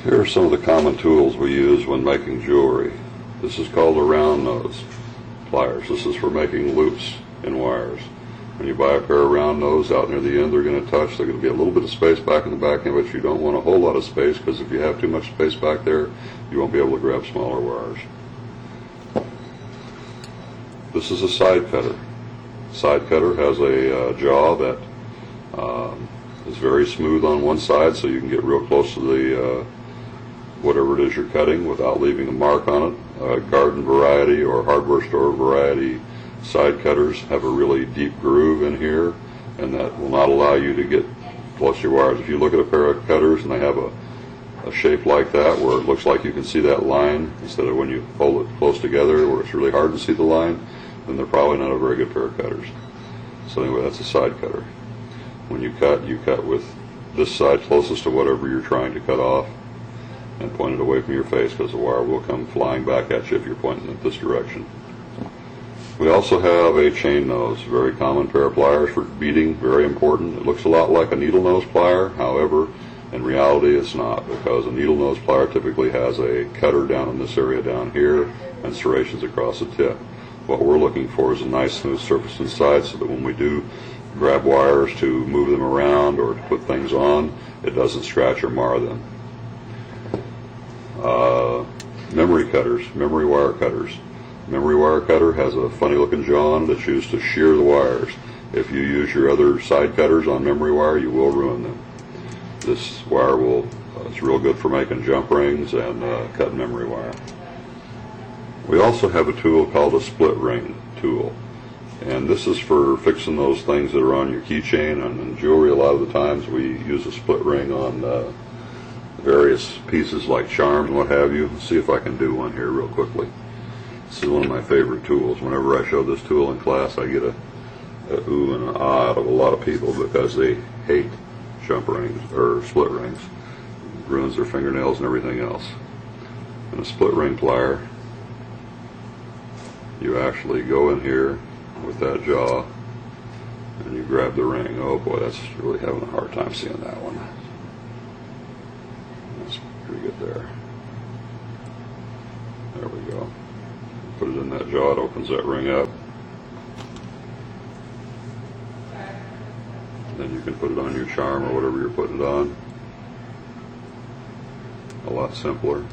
Here are some of the common tools we use when making jewelry. This is called a round nose pliers. This is for making loops in wires. When you buy a pair of round nose, out near the end they're going to touch. There's going to be a little bit of space back in the back end, but you don't want a whole lot of space, because if you have too much space back there, you won't be able to grab smaller wires. This is a side cutter. Side cutter has a jaw that is very smooth on one side, so you can get real close to the whatever it is you're cutting without leaving a mark on it. Garden variety or hardware store variety side cutters have a really deep groove in here, and that will not allow you to get close to your wires. If you look at a pair of cutters and they have a shape like that where it looks like you can see that line, instead of when you hold it close together where it's really hard to see the line, then they're probably not a very good pair of cutters. So anyway, that's a side cutter. When you cut with this side closest to whatever you're trying to cut off, and point it away from your face, because the wire will come flying back at you if you're pointing it this direction. We also have a chain nose, very common pair of pliers for beading, very important. It looks a lot like a needle nose plier, however, in reality it's not, because a needle nose plier typically has a cutter down in this area down here and serrations across the tip. What we're looking for is a nice smooth surface inside, so that when we do grab wires to move them around or to put things on, it doesn't scratch or mar them. Memory cutters, memory wire cutters. Memory wire cutter has a funny looking jaw on it that's used to shear the wires. If you use your other side cutters on memory wire, you will ruin them. This wire it's real good for making jump rings and cutting memory wire. We also have a tool called a split ring tool, and this is for fixing those things that are on your keychain. And in jewelry, a lot of the times we use a split ring on various pieces like charms and what have you. Let's see if I can do one here real quickly. This is one of my favorite tools. Whenever I show this tool in class, I get a ooh and an ah out of a lot of people, because they hate jump rings or split rings. It ruins their fingernails and everything else. In a split ring plier, you actually go in here with that jaw and you grab the ring. Oh boy, that's really having a hard time seeing that one. That's pretty good there. There we go. Put it in that jaw, it opens that ring up. And then you can put it on your charm or whatever you're putting it on. A lot simpler.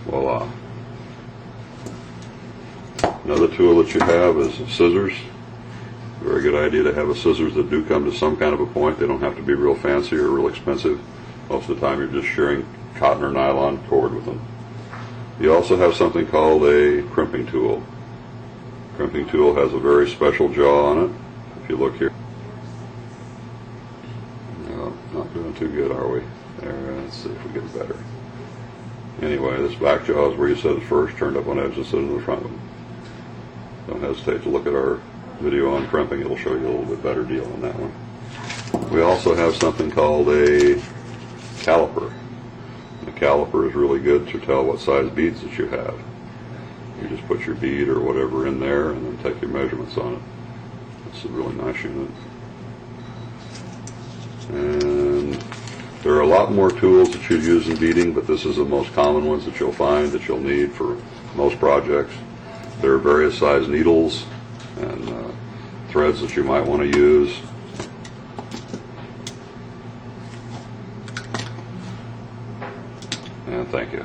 Voila. Another tool that you have is scissors. Very good idea to have a scissors that do come to some kind of a point. They don't have to be real fancy or real expensive. Most of the time you're just shearing cotton or nylon cord with them. You also have something called a crimping tool. Crimping tool has a very special jaw on it. If you look here. No, not doing too good, are we? There, let's see if we get better. Anyway, this back jaw is where you set it first, turned up on edge instead of the front one. Don't hesitate to look at our video on crimping. It'll show you a little bit better deal on that one. We also have something called a caliper. The caliper is really good to tell what size beads that you have. You just put your bead or whatever in there and then take your measurements on it. It's a really nice unit. And there are a lot more tools that you use in beading, but this is the most common ones that you'll find that you'll need for most projects. There are various size needles and threads that you might want to use. And thank you.